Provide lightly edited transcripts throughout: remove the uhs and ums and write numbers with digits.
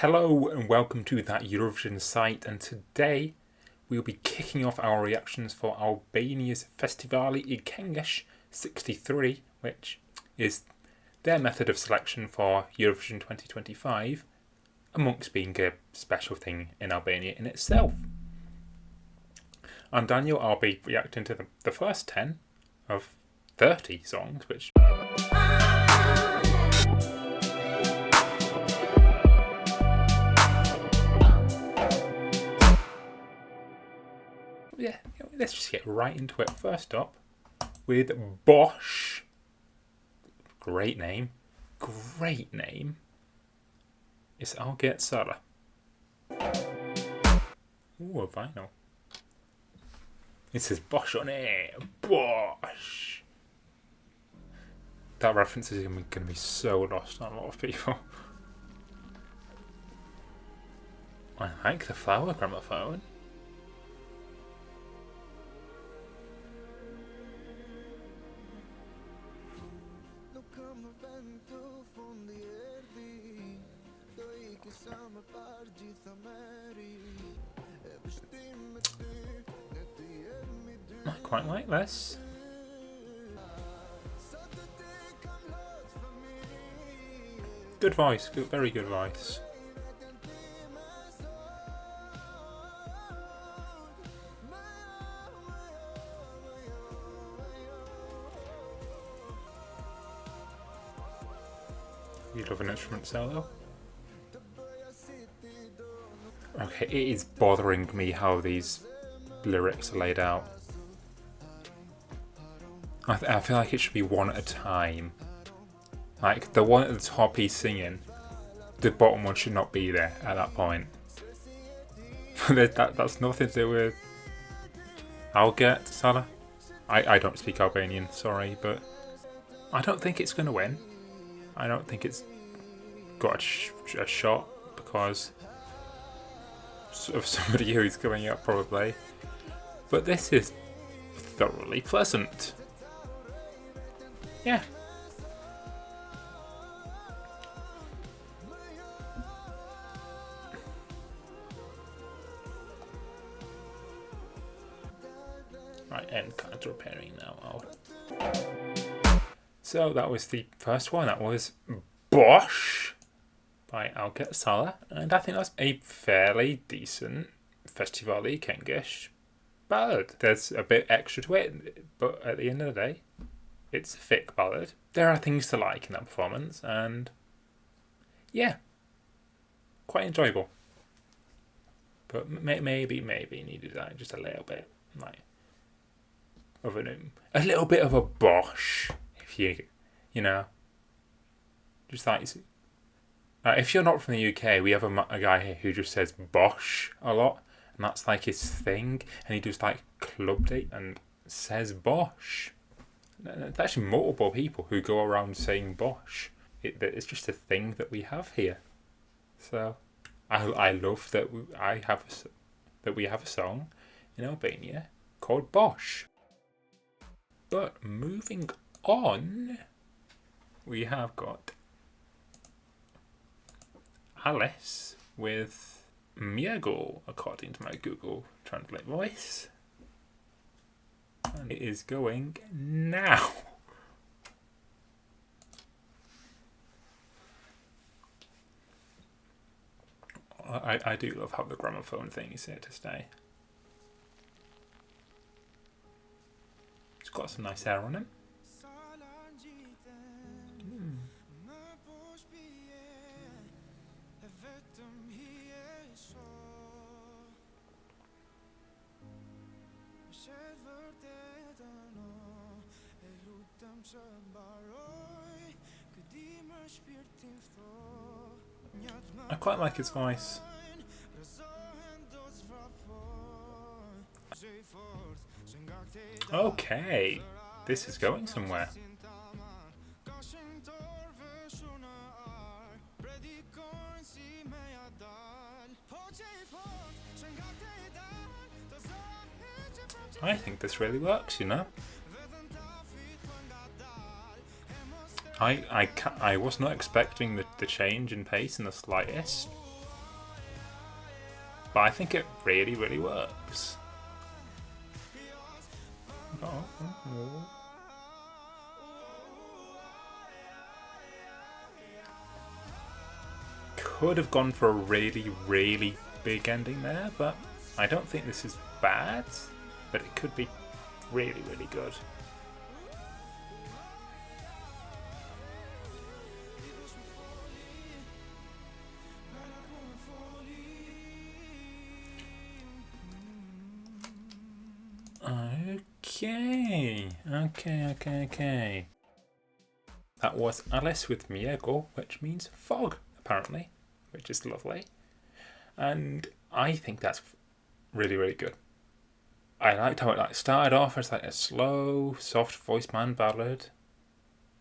Hello and welcome to that Eurovision site, and today we'll be kicking off our reactions for Albania's Festivali I Këngës 63, which is their method of selection for Eurovision 2025, amongst being a special thing in Albania in itself. I'm Daniel. I'll be reacting to the first 10 of 30 songs, which... yeah, let's just get right into it. First up, with Bosh. Great name. It's Algert Sala. Ooh, a vinyl. It says Bosh on it. Bosh. That reference is going to be so lost on a lot of people. I like the flower gramophone. I quite like this. Good voice, very good voice. You love an instrument solo? Okay, it is bothering me how these lyrics are laid out. I feel like it should be one at a time. Like, the one at the top he's singing, the bottom one should not be there at that point. That's nothing to do with Algert Sala. I don't speak Albanian, sorry, but I don't think it's going to win. I don't think it's got a shot because of somebody who's coming up probably. But this is thoroughly pleasant. Yeah. Right, end card repairing now. So that was the first one. That was Bosh by Algert Sala, and I think that's a fairly decent Festivali Këngës ballad. There's a bit extra to it, but at the end of the day, it's a thick ballad. There are things to like in that performance, and yeah, quite enjoyable. But maybe needed that just a little bit, like of a little bit of a Bosh, if you know, just like. If you're not from the UK, we have a guy here who just says Bosh a lot, and that's like his thing, and he does like club date and says Bosh. There's actually multiple people who go around saying Bosh. It's just a thing that we have here. So I love that we have a song in Albania called Bosh. But moving on, we have got Alice with Mjegull, according to my Google Translate voice. And it is going now. I do love how the gramophone thing is here to stay. It's got some nice air on him. I quite like his voice. Okay, this is going somewhere. I think this really works, you know. I was not expecting the change in pace in the slightest. but I think it really, really works. Could have gone for a really, really big ending there, but I don't think this is bad, but it could be really, really good. Okay. That was Alice with Mjegull, which means fog, apparently, which is lovely. And I think that's really, really good. I liked how it started off as a slow, soft voiced man ballad,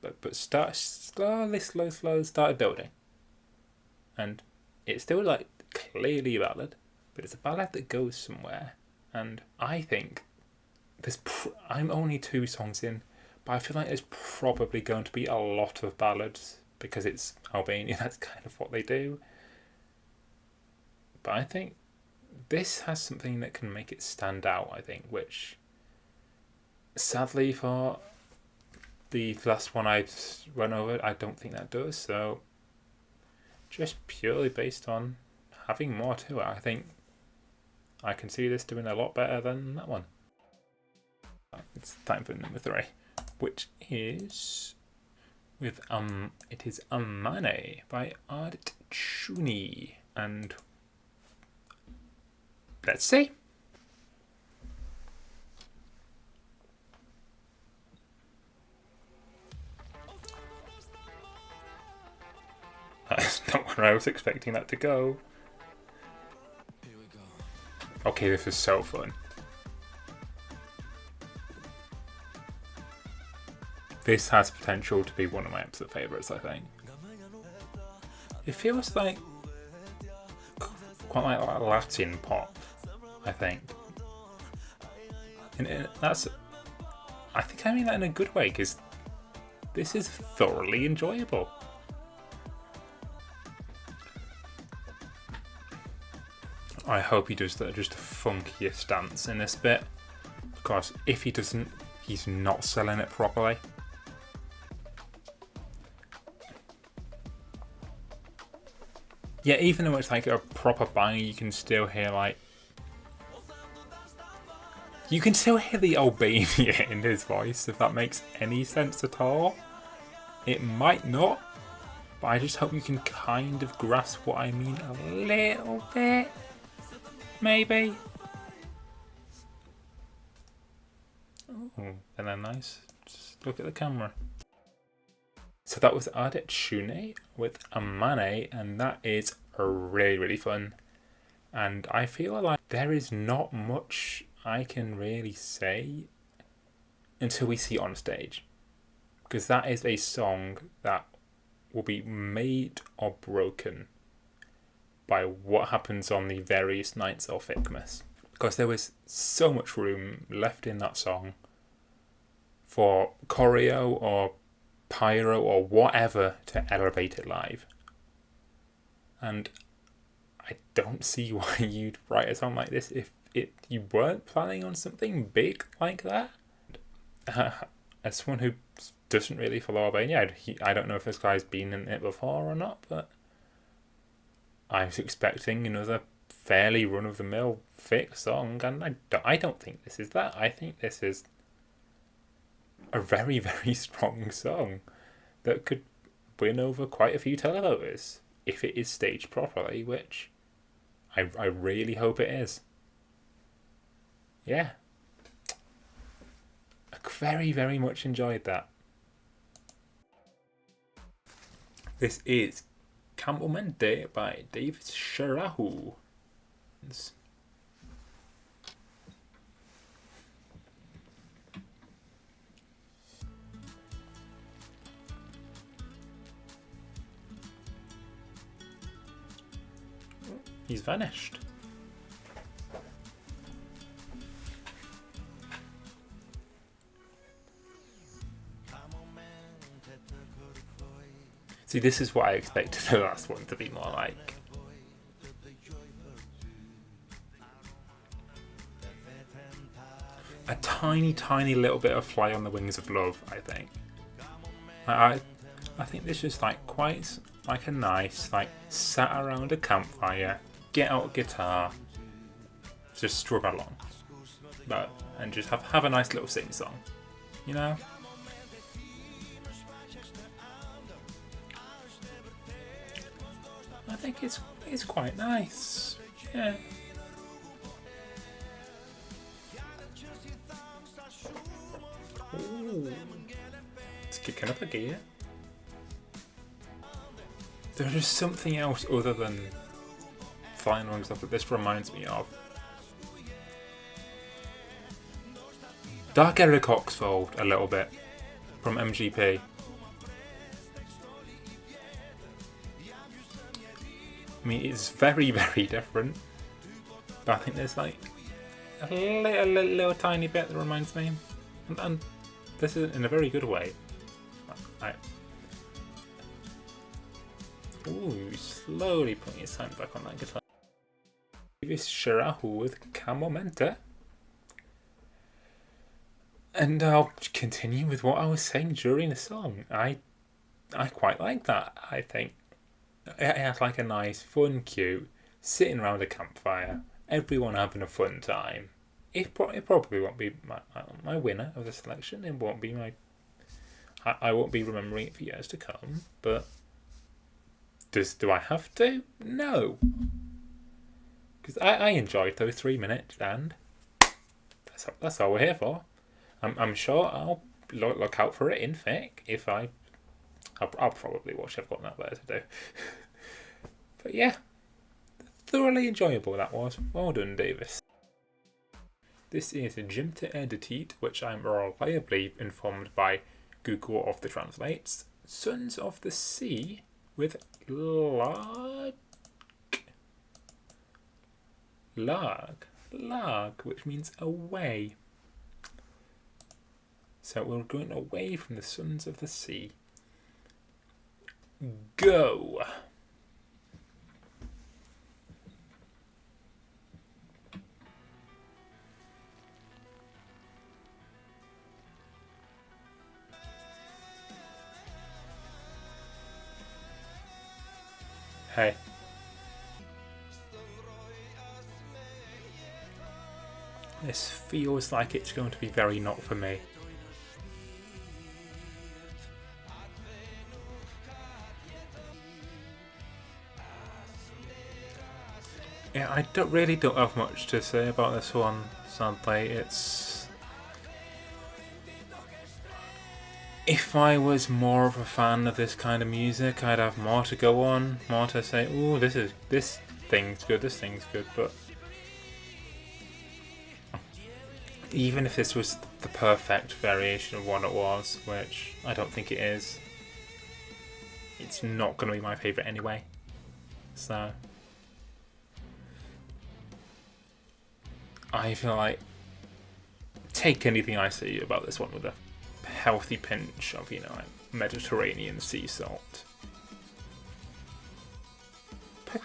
but slowly started building. And it's still clearly a ballad, but it's a ballad that goes somewhere. And I think I'm only 2 songs in, but I feel like there's probably going to be a lot of ballads because it's Albania. That's kind of what they do. But I think this has something that can make it stand out, I think, which sadly for the last one I run over, I don't think that does. So just purely based on having more to it, I think I can see this doing a lot better than that one. It's time for number 3, which is with it is Amane by Ardit Çuni, and let's see. That's not where I was expecting that to go. Okay, this is so fun. This has potential to be one of my absolute favourites, I think. It feels like quite like Latin pop, I think. And that's... I think I mean that in a good way, because this is thoroughly enjoyable. I hope he does just a funkier stance in this bit, because if he doesn't, he's not selling it properly. Yeah, even though it's like a proper bang, you can still hear you can still hear the Albania in his voice, if that makes any sense at all. It might not, but I just hope you can kind of grasp what I mean a little bit. Maybe. Oh, and then nice. Just look at the camera. So that was Ardit Çuni with Amane, and that is really, really fun. And I feel like there is not much I can really say until we see it on stage. Because that is a song that will be made or broken by what happens on the various nights of Këngës. Because there was so much room left in that song for Kurajo or pyro or whatever to elevate it live. And I don't see why you'd write a song like this if you weren't planning on something big like that. As someone who doesn't really follow Albania, I don't know if this guy's been in it before or not, but I was expecting another fairly run-of-the-mill fixed song, and I don't think this is that. I think this is a very, very strong song that could win over quite a few televoters if it is staged properly, which I really hope it is. Yeah. I very, very much enjoyed that. This is Momente by Devis Xherahu. He's vanished. See, this is what I expected the last one to be more like. a tiny, tiny little bit of fly on the wings of love, I think. I think this is like quite like a nice, like, sat around a campfire, get out a guitar, just strum along, and just have a nice little sing song, you know. I think it's quite nice, yeah. Ooh, it's kicking up a gear. There's just something else other than flying along stuff that this reminds me of. Dark Eric Oxfold a little bit from MGP. I mean, it's very, very different, but I think there's like a little tiny bit that reminds me, and this is in a very good way. Ooh, slowly putting his hand back on that guitar. Devis Xherahu with momente. And I'll continue with what I was saying during the song. I quite like that, I think. It has like a nice, fun, cute, sitting around a campfire, everyone having a fun time. It probably won't be my winner of the selection. It won't be I won't be remembering it for years to come, but do I have to? No. Because I enjoyed those 3 minutes, and that's all we're here for. I'm sure I'll look out for it in fic if I'll probably watch. I've got that better to do. But yeah, thoroughly enjoyable that was. Well done, Devis. This is Djemtë Detit, which I'm reliably informed by Google of the translates. Sons of the Sea with Larg, which means away. So we're going away from the Sons of the Sea. Go! Hey. This feels like it's going to be very not for me. Yeah, I don't have much to say about this one, sadly. If I was more of a fan of this kind of music, I'd have more to go on, more to say, ooh, this thing's good, but even if this was the perfect variation of what it was, which I don't think it is, it's not going to be my favourite anyway. So I feel like take anything I say about this one with a healthy pinch of, like Mediterranean sea salt.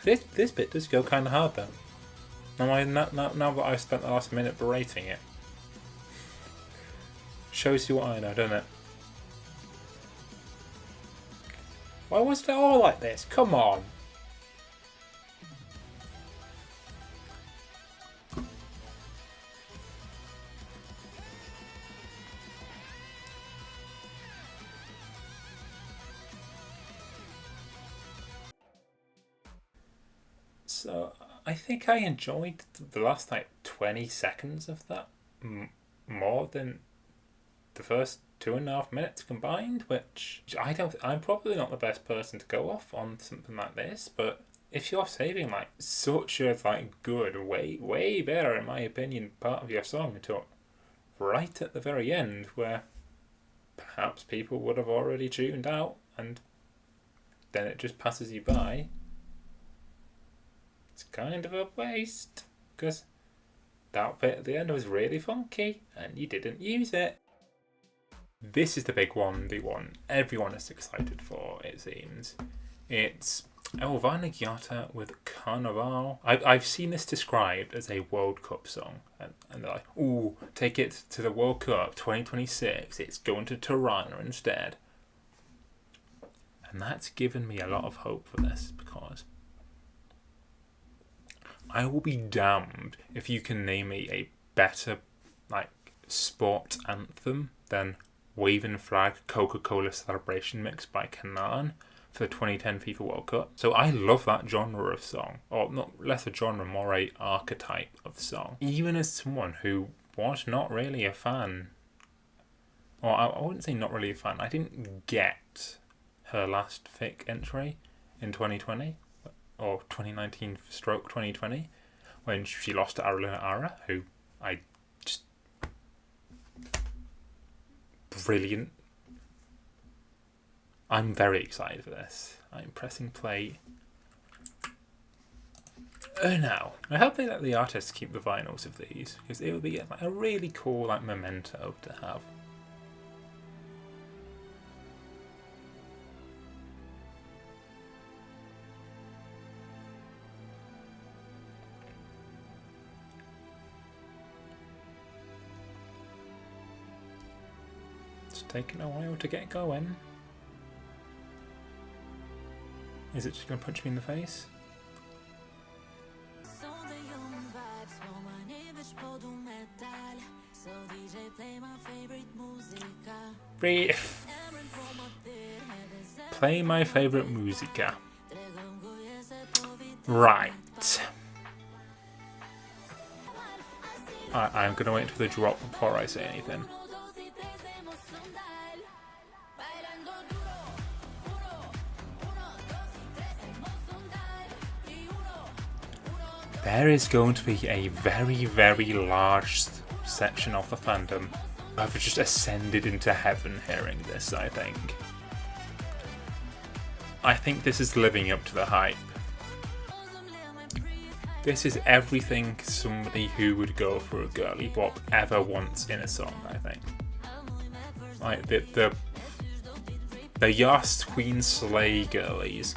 This bit does go kind of hard though. Now that I've spent the last minute berating it, shows you what I know, doesn't it? Why was it all like this? Come on. So I think I enjoyed the last 20 seconds of that more than the first 2.5 minutes combined, which I'm probably not the best person to go off on something like this, but if you're saving such a good, way better in my opinion, part of your song until right at the very end, where perhaps people would have already tuned out and then it just passes you by, it's kind of a waste, because that bit at the end was really funky and you didn't use it. This is the big one, the one everyone is excited for, it seems. It's Elvana Gjata with Karnaval. I've seen this described as a World Cup song. And they're like, ooh, take it to the World Cup 2026. It's going to Tirana instead. And that's given me a lot of hope for this, because I will be damned if you can name me a better sport anthem than Waving Flag Coca-Cola Celebration Mix by Kanan for the 2010 FIFA World Cup. So I love that genre of song, or not less a genre, more a archetype of song. Even as someone who was not really a fan, or I wouldn't say not really a fan, I didn't get her last FIC entry in 2020, or 2019/2020, when she lost to Aralina Ara, who I just... brilliant. I'm very excited for this. I'm pressing play now. I hope they let the artists keep the vinyls of these, because it would be a really cool memento to have. It's taken a while to get going. Is it just going to punch me in the face? Play my favorite musica. Right. I'm going to wait for the drop before I say anything. There is going to be a very, very large section of the fandom who have just ascended into heaven hearing this, I think. I think this is living up to the hype. This is everything somebody who would go for a girly pop ever wants in a song, I think. Like the Yas Queen Slay girlies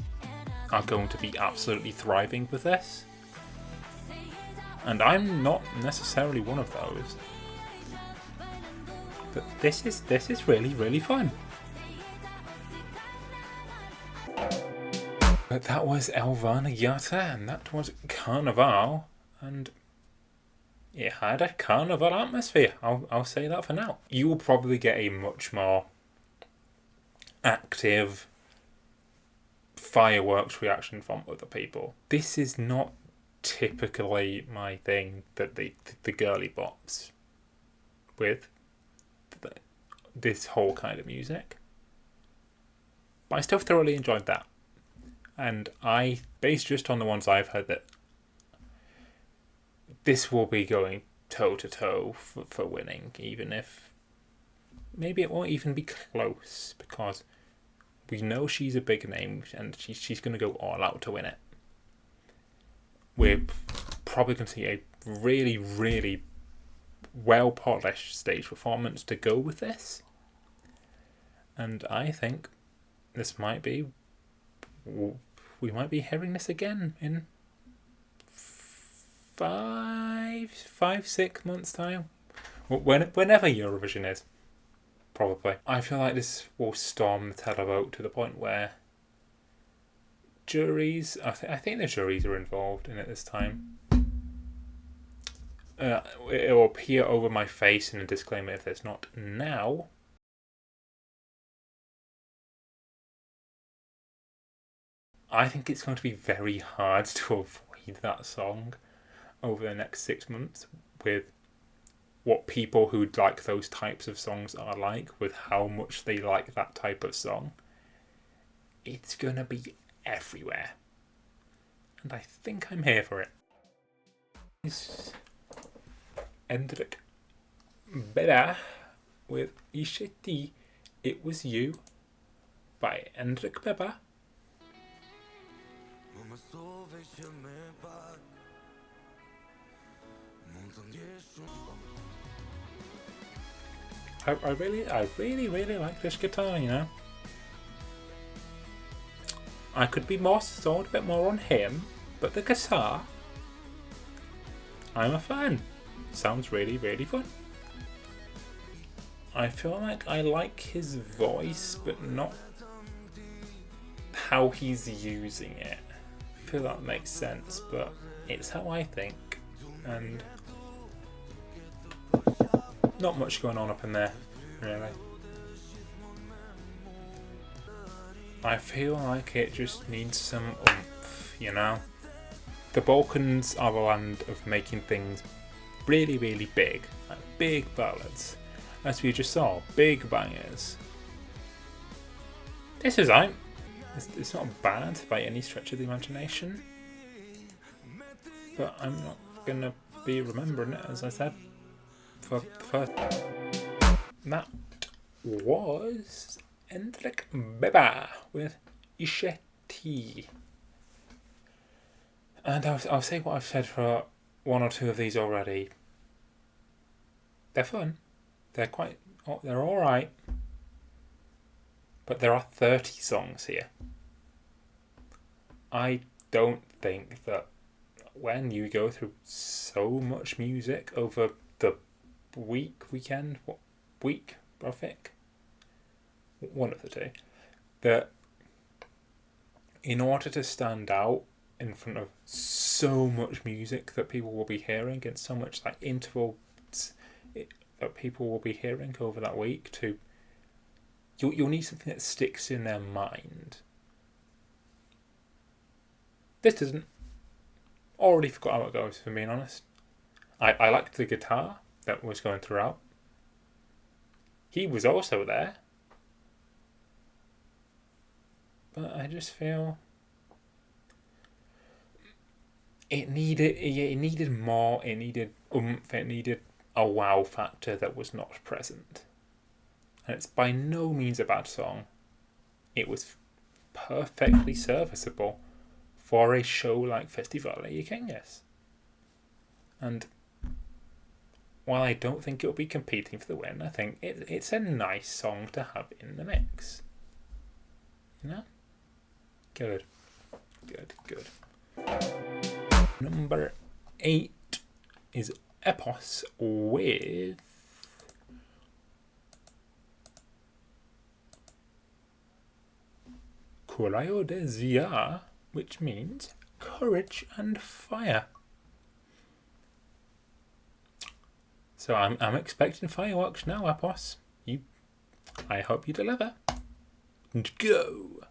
are going to be absolutely thriving with this. And I'm not necessarily one of those. But this is really, really fun. But that was Elvana Gjata, and that was Karnaval, and it had a Carnival atmosphere. I'll say that for now. You will probably get a much more active fireworks reaction from other people. This is not typically my thing, that the girly bops with this whole kind of music, but I still thoroughly enjoyed that, and I, based just on the ones I've heard, that this will be going toe to toe for winning, even if maybe it won't even be close, because we know she's a big name and she's going to go all out to win it. We're probably going to see a really, really well-polished stage performance to go with this. And I think this might be... we might be hearing this again in 5-6 months' time. Whenever Eurovision is, probably. I feel like this will storm the televote to the point where juries, I think the juries are involved in it this time. It will appear over my face in a disclaimer if there's not now. I think it's going to be very hard to avoid that song over the next 6 months, with what people who like those types of songs are like, with how much they like that type of song. It's going to be everywhere. And I think I'm here for it. Endrik Beba with Ishe, It Was You by Endrik Beba. I really like this guitar, you know. I could be more sold a bit more on him, but the guitar, I'm a fan. Sounds really, really fun. I feel like I like his voice, but not how he's using it. I feel that makes sense, but it's how I think, and not much going on up in there, really. I feel like it just needs some oomph, you know? The Balkans are the land of making things really, really big, like big ballads. As we just saw, big bangers. This is right. It's not bad by any stretch of the imagination, but I'm not gonna be remembering it, as I said. For that was Endrik Beba with Ishe. And I'll say what I've said for one or two of these already. They're fun. They're all right. But there are 30 songs here. I don't think that when you go through so much music over the week, I think, one of the two, that in order to stand out in front of so much music that people will be hearing and so much like intervals that people will be hearing over that week, you'll need something that sticks in their mind. This doesn't. Already forgot how it goes, if I'm being honest. I liked the guitar that was going throughout. He was also there. But I just feel it needed more, it needed oomph, it needed a wow factor that was not present. And it's by no means a bad song. It was perfectly serviceable for a show like Festivali Këngës. And while I don't think it'll be competing for the win, I think it's a nice song to have in the mix. You know? Good. Number 8 is Epos with Kurajo de Zjarr, which means courage and fire. So I'm expecting fireworks now, Epos. I hope you deliver. And go.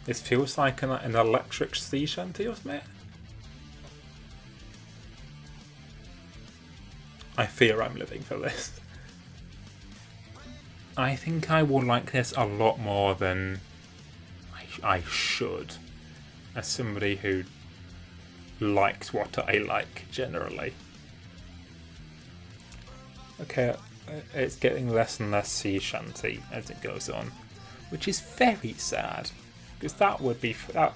This feels like an electric sea shanty or something. I fear I'm living for this. I think I will like this a lot more than I should, as somebody who likes what I like generally. Okay, it's getting less and less sea shanty as it goes on, which is very sad, because that would be that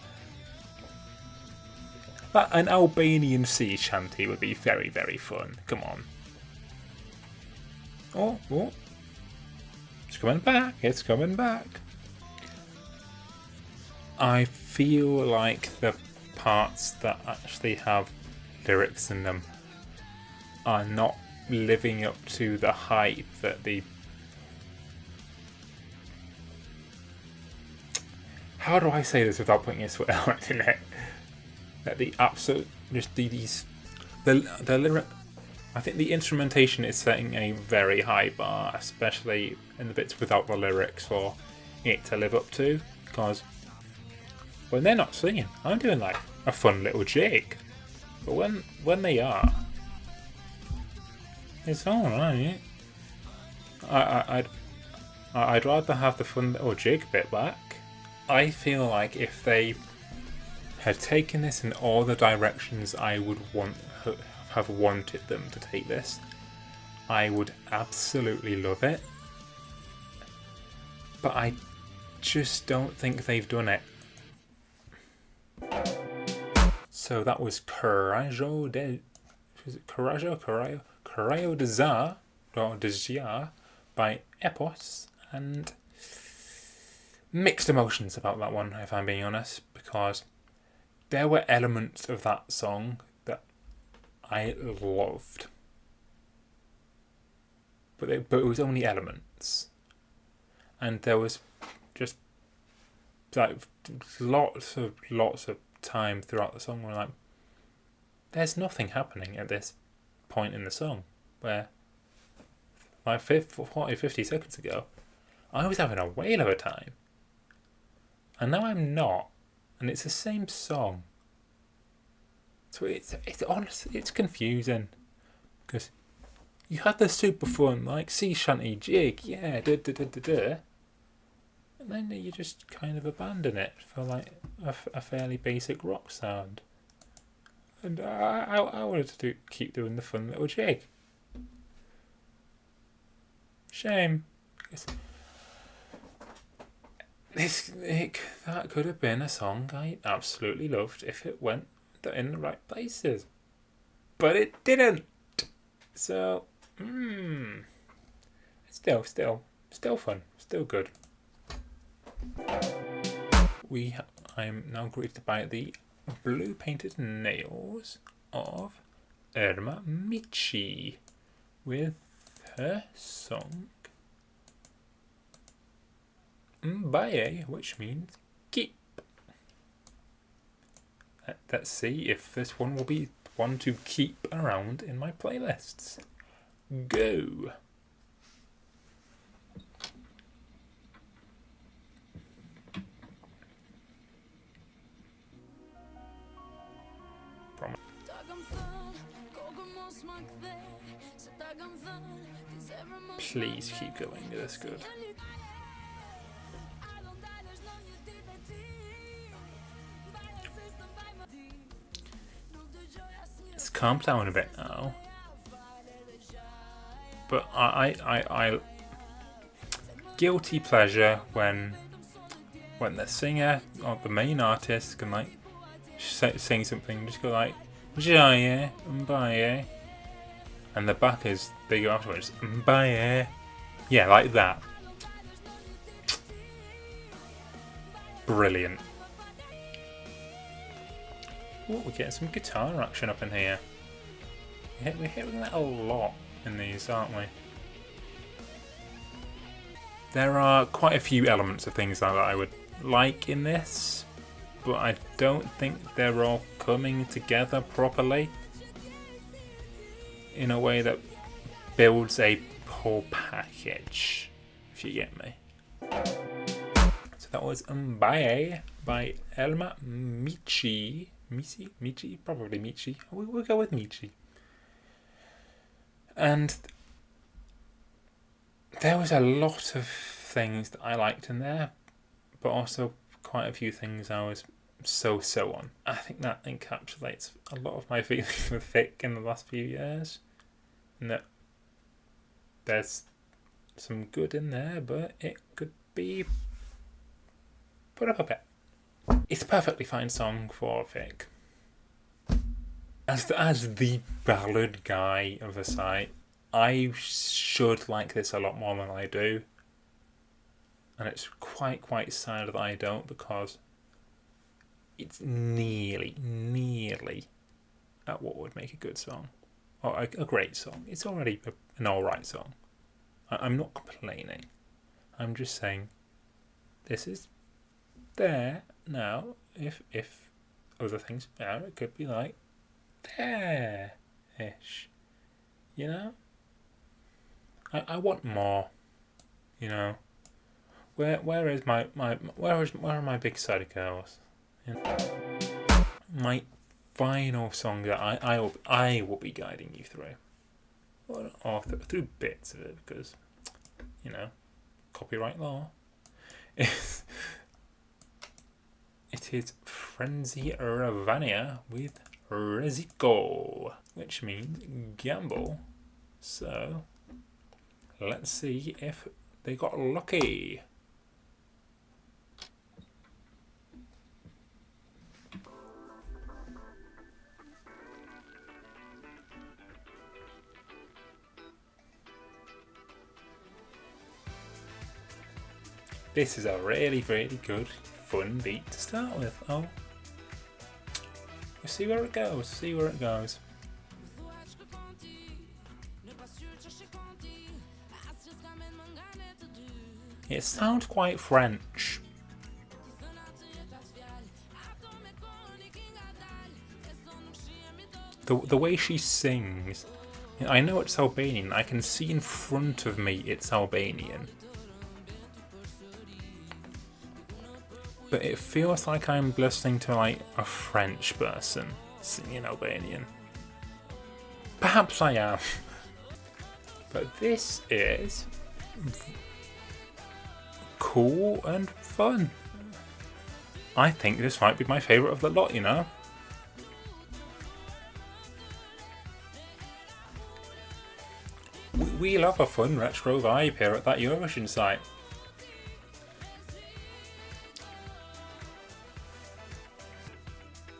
an Albanian sea shanty would be very, very fun. Come on. Oh. It's coming back. I feel like the parts that actually have lyrics in them are not living up to the hype that the... How do I say this without putting a swear word in it? That the absolute... Just the lyric... I think the instrumentation is setting a very high bar, especially in the bits without the lyrics for it to live up to, because when they're not singing, I'm doing like a fun little jig, but when they are, it's alright. I'd rather have the fun little jig bit back. I feel like if they had taken this in all the directions I would have wanted them to take this, I would absolutely love it. But I just don't think they've done it. So that was Kurajo de... Was it Kurajo? Kurajo de Zjarr, or de Zjarr, by Epos, and mixed emotions about that one, if I'm being honest, because there were elements of that song that I loved. But it was only elements. And there was just like lots of time throughout the song where like there's nothing happening at this point in the song, where like 50 seconds ago I was having a whale of a time, and now I'm not, and it's the same song. So it's honestly, it's confusing, because you had the super fun like sea shanty jig, yeah, and then you just kind of abandon it for like a fairly basic rock sound. And I wanted to keep doing the fun little jig. Shame. That could have been a song I absolutely loved if it went in the right places. But it didn't. So, still fun. Still good. I'm now greeted by the blue painted nails of Erma Mici with her song Mbaje, which means keep. Let's see if this one will be one to keep around in my playlists. Go! Please keep going, that's good. It's calmed down a bit now, but I guilty pleasure when the singer or the main artist can like sing something, just go like Mbaje, Mbaje, and the backers they go afterwards Mbaje, yeah, like that. Brilliant. Ooh, we're getting some guitar action up in here. We're hitting that a lot in these, aren't we? There are quite a few elements of things that I would like in this, but I don't think they're all coming together properly in a way that builds a whole package, if you get me. So that was Mbaje by Elma Mici. Mici? Probably Mici. We'll go with Mici. And there was a lot of things that I liked in there, but also quite a few things I was so on. I think that encapsulates a lot of my feelings with Vic in the last few years. And that there's some good in there, but it could be put up a bit. It's a perfectly fine song for Vic. As the ballad guy of the site, I should like this a lot more than I do. And it's quite sad that I don't, because it's nearly at what would make a good song. Or a great song. It's already an alright song. I'm not complaining. I'm just saying this is there now. If other things are, it could be like there-ish. You know? I want more. You know? Where are my big side girls? You know? My final song that I will be guiding you through, or through bits of it, because you know, copyright law. It is Frensi Revania with Rreziko, which means gamble. So let's see if they got lucky. This is a really, really good, fun beat to start with. Oh, we'll see where it goes. See where it goes. It sounds quite French. The way she sings, I know it's Albanian. I can see in front of me it's Albanian. But it feels like I'm listening to like a French person singing Albanian. Perhaps I am. But this is cool and fun. I think this might be my favourite of the lot, you know? We love a fun retro vibe here at that Eurovision site.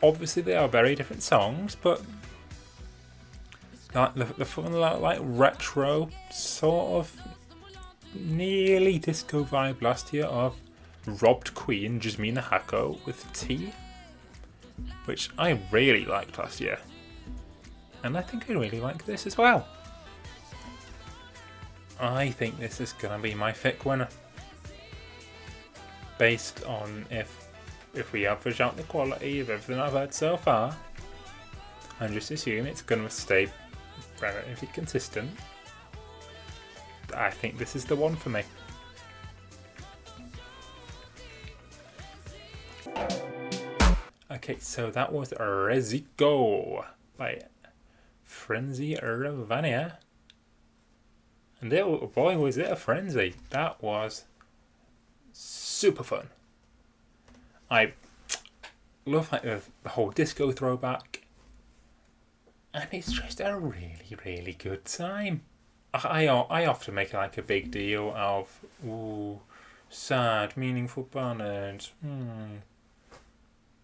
Obviously they are very different songs, but like the fun like retro sort of nearly disco vibe last year of Robbed Queen Jasmina Hako with Tea, which I really liked last year, and I think I really like this as well. I think this is gonna be my FIC winner, based on if we average out the quality of everything I've heard so far, and just assume it's gonna stay relatively consistent. I think this is the one for me. Okay, so that was Rreziko by Frensi Revania. And boy, was it a frenzy. That was super fun. I love like the whole disco throwback. And it's just a really, really good time. I often make like a big deal of sad, meaningful ballads.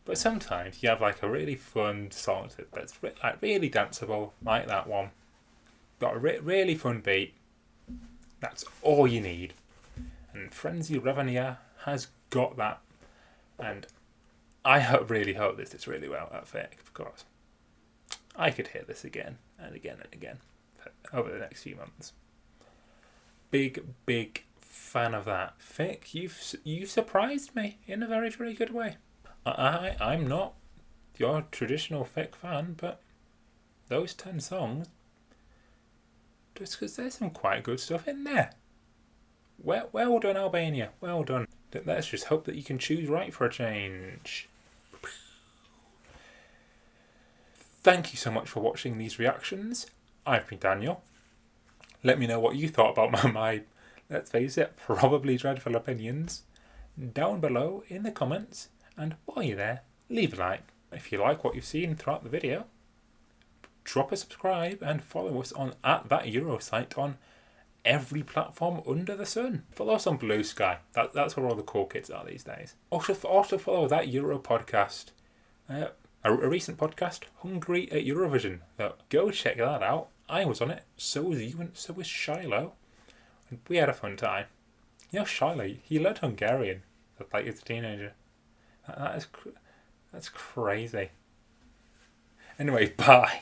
But sometimes you have like a really fun song that's like really danceable, like that one. Got a really fun beat. That's all you need. And Frensi Revania has got that. And I really hope this does really well at FIC, because I could hear this again and again and again over the next few months. Big fan of that. FIC, you've surprised me in a very, very good way. I'm not your traditional FIC fan, but those 10 songs, just because there's some quite good stuff in there. Well done, Albania. Well done. Let's just hope that you can choose right for a change. Thank you so much for watching these reactions. I've been Daniel. Let me know what you thought about my let's face it, probably dreadful opinions down below in the comments. And while you're there, leave a like. If you like what you've seen throughout the video, drop a subscribe and follow us on @thateurosite on every platform under the sun. Follow us on Blue Sky. That's where all the cool kids are these days. Also follow That Euro podcast. A recent podcast, Hungry at Eurovision. So go check that out. I was on it. So was you, and so was Shiloh. And we had a fun time. You know, Shiloh, he learned Hungarian like as a teenager. That's crazy. Anyway, bye.